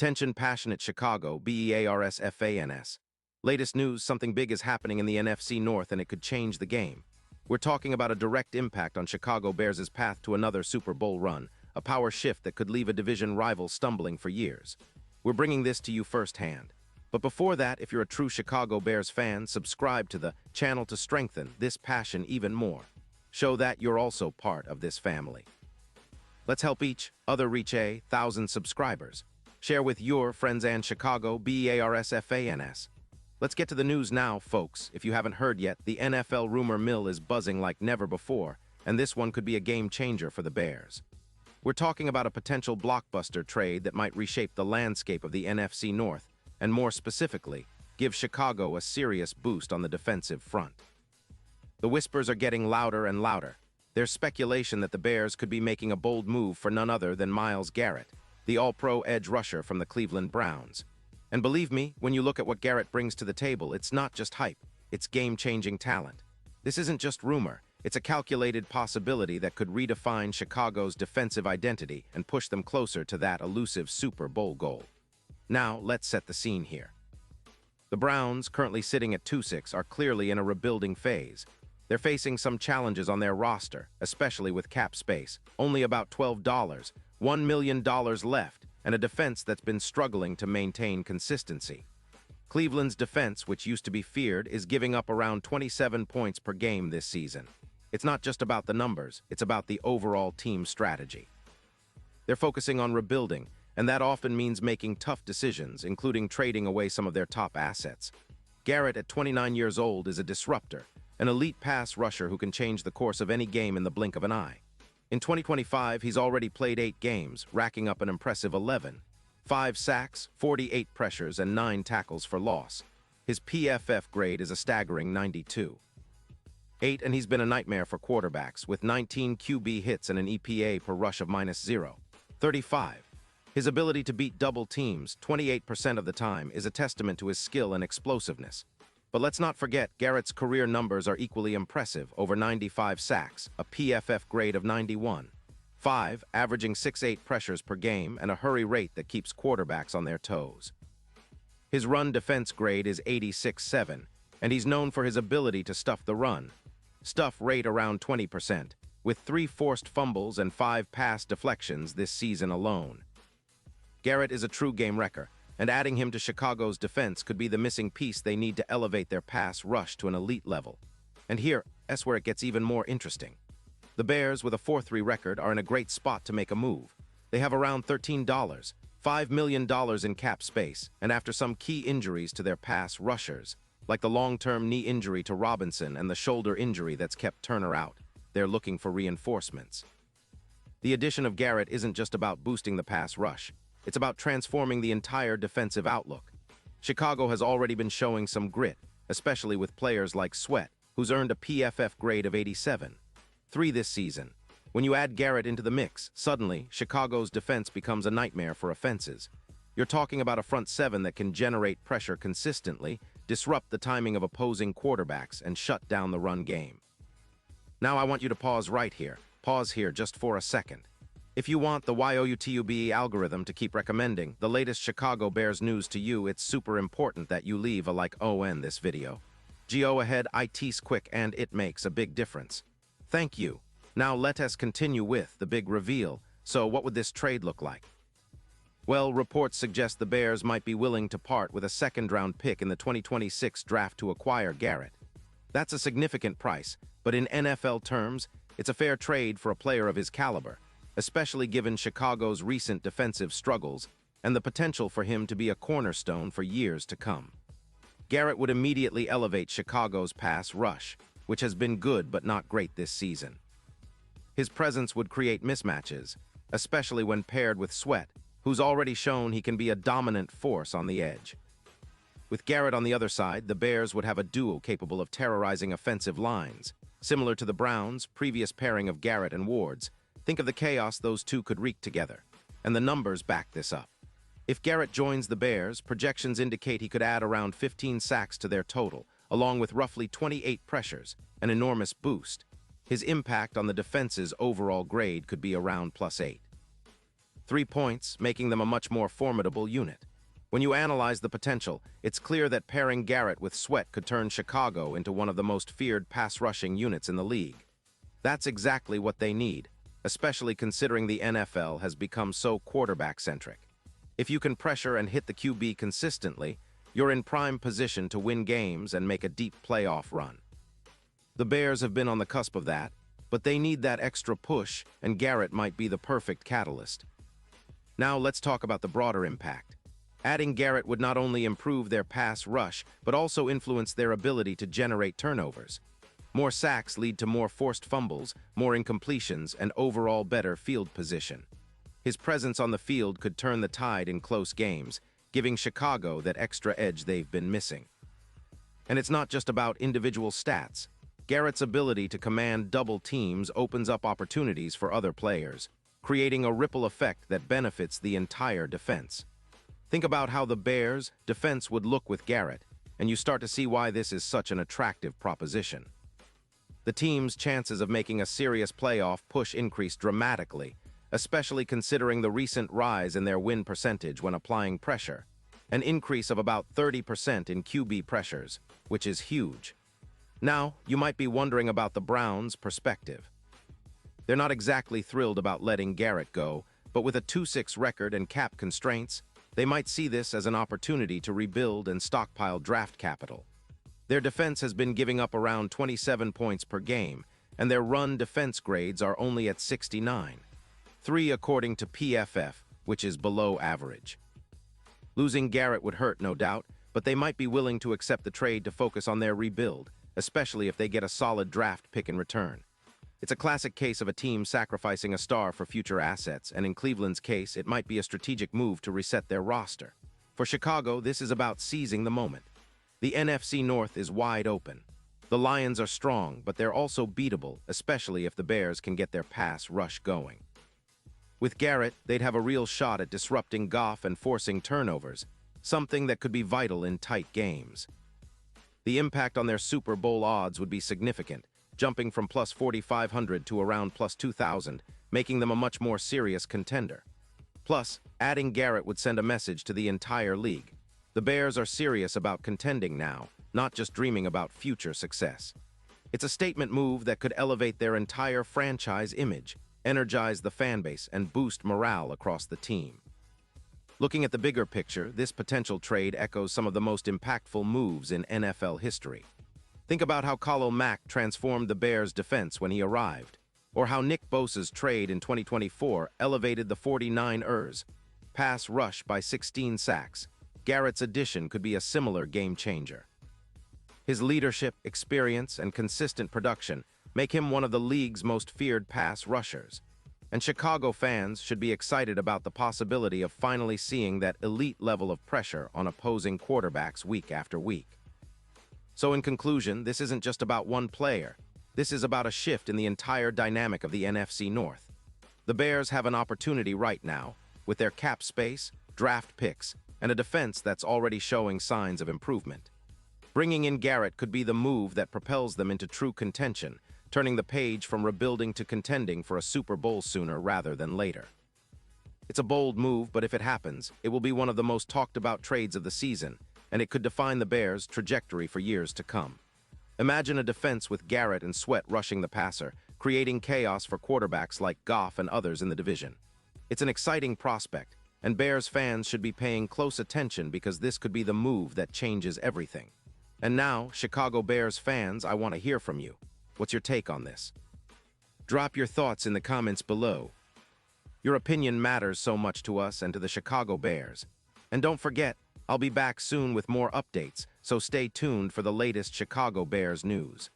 Attention passionate Chicago, Bears fans. Latest news, something big is happening in the NFC North and it could change the game. We're talking about a direct impact on Chicago Bears' path to another Super Bowl run, a power shift that could leave a division rival stumbling for years. We're bringing this to you firsthand. But before that, if you're a true Chicago Bears fan, subscribe to the channel to strengthen this passion even more. Show that you're also part of this family. Let's help each other reach 1,000 subscribers. Share with your friends and Chicago Bears fans. Let's get to the news now, folks. If you haven't heard yet, the NFL rumor mill is buzzing like never before, and this one could be a game changer for the Bears. We're talking about a potential blockbuster trade that might reshape the landscape of the NFC North, and more specifically, give Chicago a serious boost on the defensive front. The whispers are getting louder and louder. There's speculation that the Bears could be making a bold move for none other than Myles Garrett, the all-pro edge rusher from the Cleveland Browns. And believe me, when you look at what Garrett brings to the table, it's not just hype, it's game-changing talent. This isn't just rumor, it's a calculated possibility that could redefine Chicago's defensive identity and push them closer to that elusive Super Bowl goal. Now, let's set the scene here. The Browns, currently sitting at 2-6, are clearly in a rebuilding phase. They're facing some challenges on their roster, especially with cap space, only about $12, $1 million left, and a defense that's been struggling to maintain consistency. Cleveland's defense, which used to be feared, is giving up around 27 points per game this season. It's not just about the numbers, it's about the overall team strategy. They're focusing on rebuilding, and that often means making tough decisions, including trading away some of their top assets. Garrett, at 29 years old, is a disruptor, an elite pass rusher who can change the course of any game in the blink of an eye. In 2025, he's already played 8 games, racking up an impressive 11. 5 sacks, 48 pressures, and 9 tackles for loss. His PFF grade is a staggering 92. And he's been a nightmare for quarterbacks, with 19 QB hits and an EPA per rush of -0. 35. His ability to beat double teams 28% of the time is a testament to his skill and explosiveness. But let's not forget, Garrett's career numbers are equally impressive, over 95 sacks, a PFF grade of 91. 5, averaging 6-8 pressures per game, and a hurry rate that keeps quarterbacks on their toes. His run defense grade is 86.7, and he's known for his ability to stuff the run. Stuff rate around 20%, with 3 forced fumbles and 5 pass deflections this season alone. Garrett is a true game wrecker, and adding him to Chicago's defense could be the missing piece they need to elevate their pass rush to an elite level. And here's where it gets even more interesting. The Bears, with a 4-3 record, are in a great spot to make a move. They have around $13, $5 million in cap space, and after some key injuries to their pass rushers, like the long-term knee injury to Robinson and the shoulder injury that's kept Turner out, they're looking for reinforcements. The addition of Garrett isn't just about boosting the pass rush. It's about transforming the entire defensive outlook. Chicago has already been showing some grit, especially with players like Sweat, who's earned a PFF grade of 87.3 this season. When you add Garrett into the mix, suddenly, Chicago's defense becomes a nightmare for offenses. You're talking about a front seven that can generate pressure consistently, disrupt the timing of opposing quarterbacks, and shut down the run game. Now I want you to pause right here. Pause here just for a second. If you want the YouTube algorithm to keep recommending the latest Chicago Bears news to you, it's super important that you leave a like on this video. Go ahead, it's quick and it makes a big difference. Thank you. Now let us continue with the big reveal. So what would this trade look like? Well, reports suggest the Bears might be willing to part with a second-round pick in the 2026 draft to acquire Garrett. That's a significant price, but in NFL terms, it's a fair trade for a player of his caliber, especially given Chicago's recent defensive struggles and the potential for him to be a cornerstone for years to come. Garrett would immediately elevate Chicago's pass rush, which has been good but not great this season. His presence would create mismatches, especially when paired with Sweat, who's already shown he can be a dominant force on the edge. With Garrett on the other side, the Bears would have a duo capable of terrorizing offensive lines, similar to the Browns' previous pairing of Garrett and Ward's. Think of the chaos those two could wreak together, and the numbers back this up. If Garrett joins the Bears, projections indicate he could add around 15 sacks to their total, along with roughly 28 pressures, an enormous boost. His impact on the defense's overall grade could be around +8. 3 points, making them a much more formidable unit. When you analyze the potential, it's clear that pairing Garrett with Sweat could turn Chicago into one of the most feared pass-rushing units in the league. That's exactly what they need, especially considering the NFL has become so quarterback-centric. If you can pressure and hit the QB consistently, you're in prime position to win games and make a deep playoff run. The Bears have been on the cusp of that, but they need that extra push, and Garrett might be the perfect catalyst. Now let's talk about the broader impact. Adding Garrett would not only improve their pass rush, but also influence their ability to generate turnovers. More sacks lead to more forced fumbles, more incompletions, and overall better field position. His presence on the field could turn the tide in close games, giving Chicago that extra edge they've been missing. And it's not just about individual stats. Garrett's ability to command double teams opens up opportunities for other players, creating a ripple effect that benefits the entire defense. Think about how the Bears' defense would look with Garrett, and you start to see why this is such an attractive proposition. The team's chances of making a serious playoff push increase dramatically, especially considering the recent rise in their win percentage when applying pressure, an increase of about 30% in QB pressures, which is huge. Now, you might be wondering about the Browns' perspective. They're not exactly thrilled about letting Garrett go, but with a 2-6 record and cap constraints, they might see this as an opportunity to rebuild and stockpile draft capital. Their defense has been giving up around 27 points per game, and their run defense grades are only at 69. 3 according to PFF, which is below average. Losing Garrett would hurt, no doubt, but they might be willing to accept the trade to focus on their rebuild, especially if they get a solid draft pick in return. It's a classic case of a team sacrificing a star for future assets, and in Cleveland's case, it might be a strategic move to reset their roster. For Chicago, this is about seizing the moment. The NFC North is wide open. The Lions are strong, but they're also beatable, especially if the Bears can get their pass rush going. With Garrett, they'd have a real shot at disrupting Goff and forcing turnovers, something that could be vital in tight games. The impact on their Super Bowl odds would be significant, jumping from plus 4,500 to around plus 2,000, making them a much more serious contender. Plus, adding Garrett would send a message to the entire league. The Bears are serious about contending now, not just dreaming about future success. It's a statement move that could elevate their entire franchise image, energize the fan base, and boost morale across the team. Looking at the bigger picture, this potential trade echoes some of the most impactful moves in NFL history. Think about how Khalil Mack transformed the Bears' defense when he arrived, or how Nick Bosa's trade in 2024 elevated the 49ers pass rush by 16 sacks. Garrett's addition could be a similar game-changer. His leadership, experience, and consistent production make him one of the league's most feared pass rushers. And Chicago fans should be excited about the possibility of finally seeing that elite level of pressure on opposing quarterbacks week after week. So in conclusion, this isn't just about one player. This is about a shift in the entire dynamic of the NFC North. The Bears have an opportunity right now, with their cap space, draft picks, and a defense that's already showing signs of improvement. Bringing in Garrett could be the move that propels them into true contention, turning the page from rebuilding to contending for a Super Bowl sooner rather than later. It's a bold move, but if it happens, it will be one of the most talked about trades of the season, and it could define the Bears' trajectory for years to come. Imagine a defense with Garrett and Sweat rushing the passer, creating chaos for quarterbacks like Goff and others in the division. It's an exciting prospect, and Bears fans should be paying close attention because this could be the move that changes everything. And now, Chicago Bears fans, I want to hear from you. What's your take on this? Drop your thoughts in the comments below. Your opinion matters so much to us and to the Chicago Bears. And don't forget, I'll be back soon with more updates, so stay tuned for the latest Chicago Bears news.